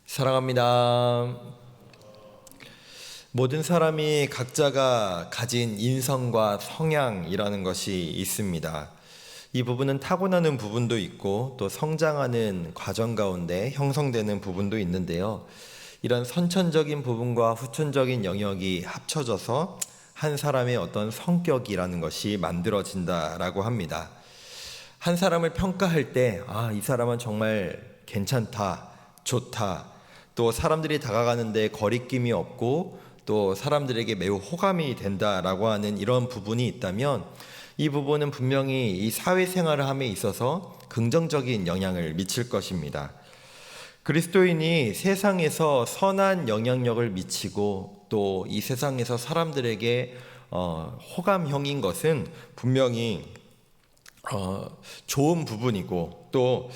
사랑합니다. 모든 사람이 각자가 가진 인성과 성향이라는 것이 있습니다. 이 부분은 타고나는 부분도 있고 또 성장하는 과정 가운데 형성되는 부분도 있는데요. 이런 선천적인 부분과 후천적인 영역이 합쳐져서 한 사람의 어떤 성격이라는 것이 만들어진다라고 합니다. 한 사람을 평가할 때, 이 사람은 정말 괜찮다, 좋다, 또 사람들이 다가가는데 거리낌이 없고 또 사람들에게 매우 호감이 된다라고 하는 이런 부분이 있다면 이 부분은 분명히 이 사회생활을 함에 있어서 긍정적인 영향을 미칠 것입니다. 그리스도인이 세상에서 선한 영향력을 미치고 또 이 세상에서 사람들에게 호감형인 것은 분명히 좋은 부분이고 또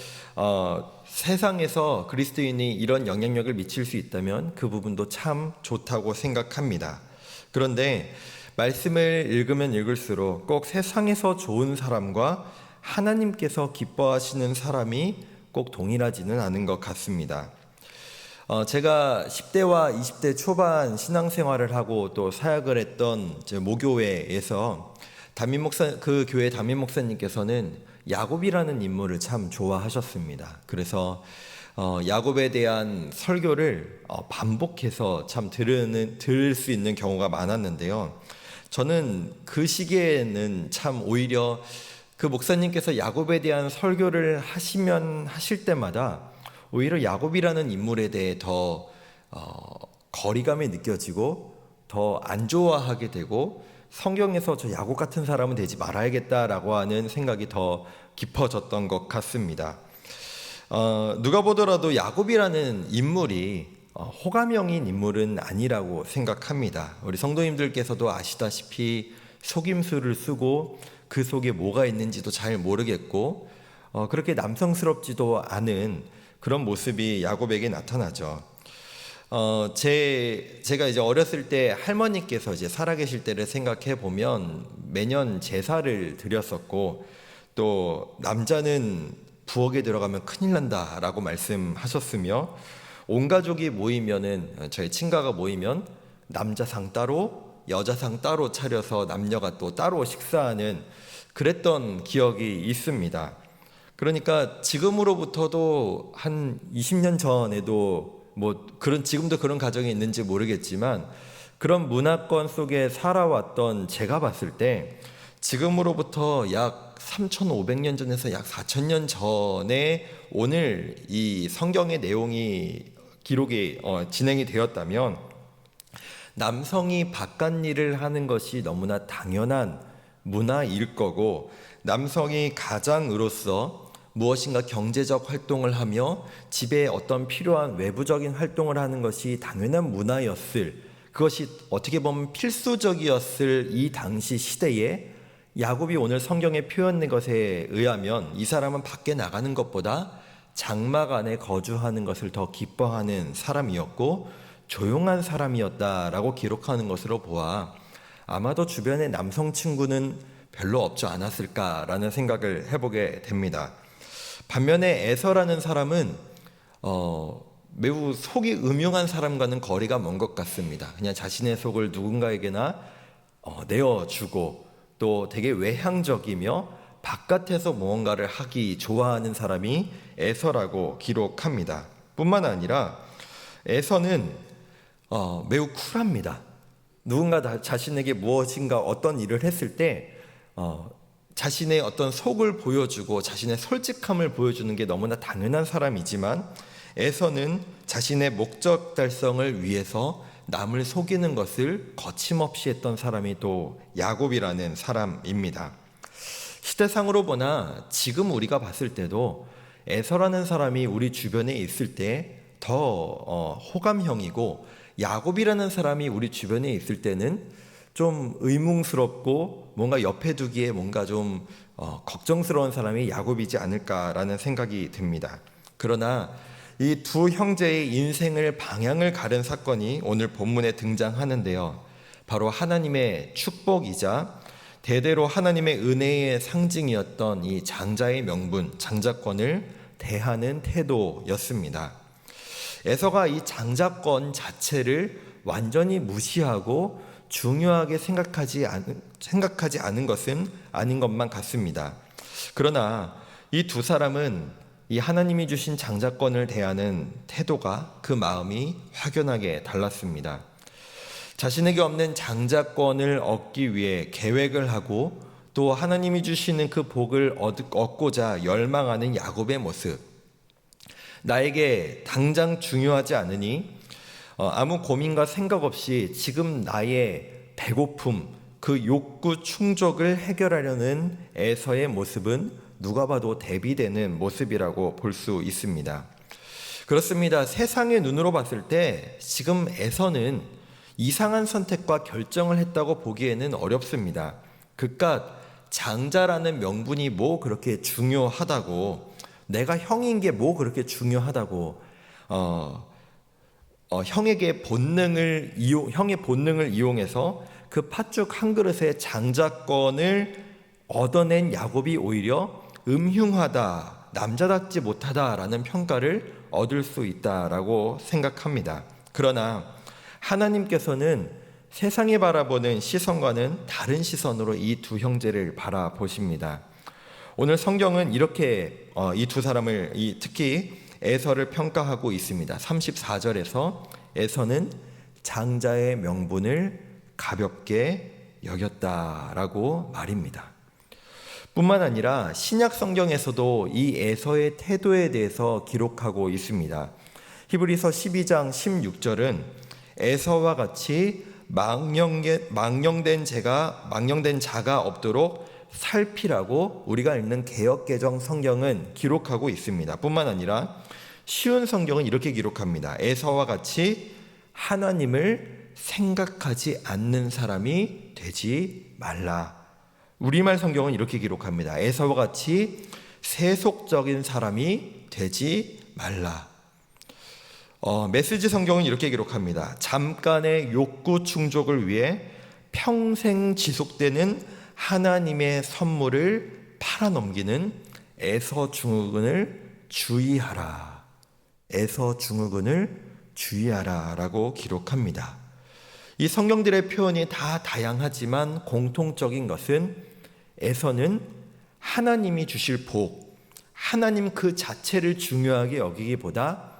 세상에서 그리스도인이 이런 영향력을 미칠 수 있다면 그 부분도 참 좋다고 생각합니다. 그런데 말씀을 읽으면 읽을수록 꼭 세상에서 좋은 사람과 하나님께서 기뻐하시는 사람이 꼭 동일하지는 않은 것 같습니다. 제가 10대와 20대 초반 신앙생활을 하고 또 사역을 했던 모교회에서 그 교회 담임 목사님께서는 야곱이라는 인물을 참 좋아하셨습니다. 그래서 야곱에 대한 설교를 반복해서 참 들을 수 있는 경우가 많았는데요. 저는 그 시기에는 참 오히려 그 목사님께서 야곱에 대한 설교를 하실 때마다 오히려 야곱이라는 인물에 대해 더 거리감이 느껴지고 더 안 좋아하게 되고 성경에서 저 야곱 같은 사람은 되지 말아야겠다라고 하는 생각이 더 깊어졌던 것 같습니다. 누가 보더라도 야곱이라는 인물이 호감형인 인물은 아니라고 생각합니다. 우리 성도님들께서도 아시다시피 속임수를 쓰고 그 속에 뭐가 있는지도 잘 모르겠고 그렇게 남성스럽지도 않은 그런 모습이 야곱에게 나타나죠. 제가 이제 어렸을 때 할머니께서 이제 살아계실 때를 생각해 보면 매년 제사를 드렸었고 또 남자는 부엌에 들어가면 큰일 난다라고 말씀하셨으며 온 가족이 모이면은 저희 친가가 모이면 남자상 따로 여자상 따로 차려서 남녀가 또 따로 식사하는 그랬던 기억이 있습니다. 그러니까 지금으로부터도 한 20년 전에도 지금도 그런 가정이 있는지 모르겠지만 그런 문화권 속에 살아왔던 제가 봤을 때 지금으로부터 약 3,500년 전에서 약 4,000년 전에 오늘 이 성경의 기록이 진행이 되었다면 남성이 바깥 일을 하는 것이 너무나 당연한 문화일 거고 남성이 가장으로서 무엇인가 경제적 활동을 하며 집에 어떤 필요한 외부적인 활동을 하는 것이 당연한 문화였을, 그것이 어떻게 보면 필수적이었을 이 당시 시대에 야곱이 오늘 성경에 표현된 것에 의하면 이 사람은 밖에 나가는 것보다 장막 안에 거주하는 것을 더 기뻐하는 사람이었고 조용한 사람이었다라고 기록하는 것으로 보아 아마도 주변에 남성 친구는 별로 없지 않았을까라는 생각을 해보게 됩니다. 반면에 에서라는 사람은 매우 속이 음흉한 사람과는 거리가 먼 것 같습니다. 그냥 자신의 속을 누군가에게나 내어주고 또 되게 외향적이며 바깥에서 무언가를 하기 좋아하는 사람이 에서라고 기록합니다. 뿐만 아니라 에서는 매우 쿨합니다. 누군가 자신에게 무엇인가 어떤 일을 했을 때 자신의 어떤 속을 보여주고 자신의 솔직함을 보여주는 게 너무나 당연한 사람이지만 에서는 자신의 목적 달성을 위해서 남을 속이는 것을 거침없이 했던 사람이 또 야곱이라는 사람입니다. 시대상으로 보나 지금 우리가 봤을 때도 에서라는 사람이 우리 주변에 있을 때 더 호감형이고 야곱이라는 사람이 우리 주변에 있을 때는 좀 의문스럽고 뭔가 옆에 두기에 뭔가 좀 걱정스러운 사람이 야곱이지 않을까라는 생각이 듭니다. 그러나 이 두 형제의 인생을 방향을 가른 사건이 오늘 본문에 등장하는데요. 바로 하나님의 축복이자 대대로 하나님의 은혜의 상징이었던 이 장자의 명분, 장자권을 대하는 태도였습니다. 에서가 이 장자권 자체를 완전히 무시하고 중요하게 생각하지 않은 것은 아닌 것만 같습니다. 그러나 이 두 사람은 이 하나님이 주신 장자권을 대하는 태도가, 그 마음이 확연하게 달랐습니다. 자신에게 없는 장자권을 얻기 위해 계획을 하고 또 하나님이 주시는 그 복을 얻고자 열망하는 야곱의 모습, 나에게 당장 중요하지 않으니 아무 고민과 생각 없이 지금 나의 배고픔, 그 욕구 충족을 해결하려는 에서의 모습은 누가 봐도 대비되는 모습이라고 볼 수 있습니다. 그렇습니다. 세상의 눈으로 봤을 때 지금 에서는 이상한 선택과 결정을 했다고 보기에는 어렵습니다. 그깟 장자라는 명분이 뭐 그렇게 중요하다고, 내가 형인 게 뭐 그렇게 중요하다고 형의 본능을 이용해서 그 팥죽 한 그릇의 장자권을 얻어낸 야곱이 오히려 음흉하다, 남자답지 못하다라는 평가를 얻을 수 있다라고 생각합니다. 그러나 하나님께서는 세상이 바라보는 시선과는 다른 시선으로 이 두 형제를 바라보십니다. 오늘 성경은 이렇게 이 두 사람을, 특히 에서를 평가하고 있습니다. 34절에서 에서는 장자의 명분을 가볍게 여겼다라고 말입니다. 뿐만 아니라 신약 성경에서도 이 에서의 태도에 대해서 기록하고 있습니다. 히브리서 12장 16절은 에서와 같이 망령된 자가 없도록 살피라고 우리가 읽는 개역개정 성경은 기록하고 있습니다. 뿐만 아니라 쉬운 성경은 이렇게 기록합니다. 에서와 같이 하나님을 생각하지 않는 사람이 되지 말라. 우리말 성경은 이렇게 기록합니다. 에서와 같이 세속적인 사람이 되지 말라. 메시지 성경은 이렇게 기록합니다. 잠깐의 욕구 충족을 위해 평생 지속되는 하나님의 선물을 팔아넘기는 에서 증후군을 주의하라. 에서 증후군을 주의하라 라고 기록합니다. 이 성경들의 표현이 다 다양하지만 공통적인 것은 에서는 하나님이 주실 복, 하나님 그 자체를 중요하게 여기기보다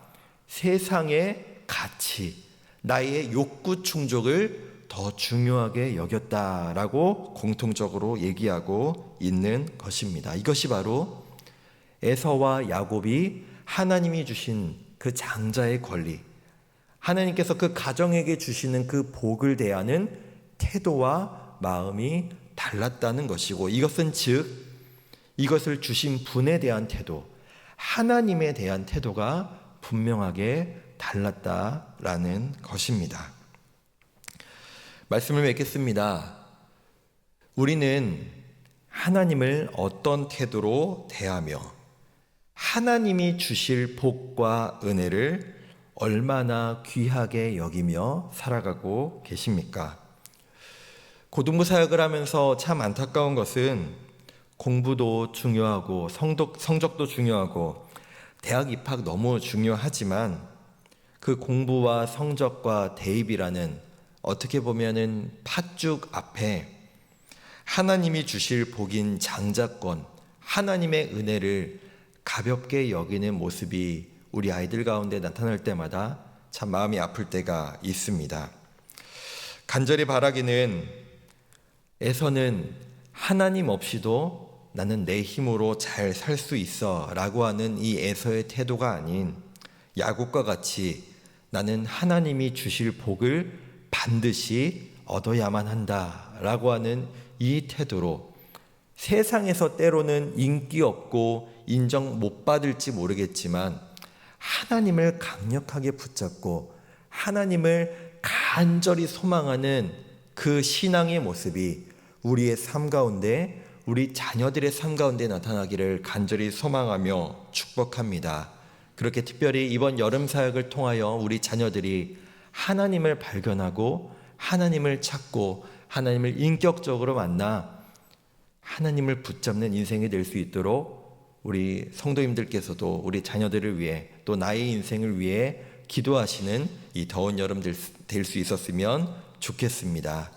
세상의 가치, 나의 욕구 충족을 더 중요하게 여겼다라고 공통적으로 얘기하고 있는 것입니다. 이것이 바로 에서와 야곱이 하나님이 주신 그 장자의 권리, 하나님께서 그 가정에게 주시는 그 복을 대하는 태도와 마음이 달랐다는 것이고, 이것은 즉 이것을 주신 분에 대한 태도, 하나님에 대한 태도가 분명하게 달랐다라는 것입니다. 말씀을 맺겠습니다. 우리는 하나님을 어떤 태도로 대하며 하나님이 주실 복과 은혜를 얼마나 귀하게 여기며 살아가고 계십니까? 고등부 사역을 하면서 참 안타까운 것은 공부도 중요하고 성적도 중요하고 대학 입학 너무 중요하지만 그 공부와 성적과 대입이라는 어떻게 보면은 팥죽 앞에 하나님이 주실 복인 장자권, 하나님의 은혜를 가볍게 여기는 모습이 우리 아이들 가운데 나타날 때마다 참 마음이 아플 때가 있습니다. 간절히 바라기는 에서는 하나님 없이도 나는 내 힘으로 잘 살 수 있어 라고 하는 이 에서의 태도가 아닌 야곱과 같이 나는 하나님이 주실 복을 반드시 얻어야만 한다 라고 하는 이 태도로 세상에서 때로는 인기 없고 인정 못 받을지 모르겠지만 하나님을 강력하게 붙잡고 하나님을 간절히 소망하는 그 신앙의 모습이 우리의 삶 가운데, 우리 자녀들의 삶 가운데 나타나기를 간절히 소망하며 축복합니다. 그렇게 특별히 이번 여름 사역을 통하여 우리 자녀들이 하나님을 발견하고 하나님을 찾고 하나님을 인격적으로 만나 하나님을 붙잡는 인생이 될 수 있도록 우리 성도님들께서도 우리 자녀들을 위해 또 나의 인생을 위해 기도하시는 이 더운 여름 될 수 있었으면 좋겠습니다.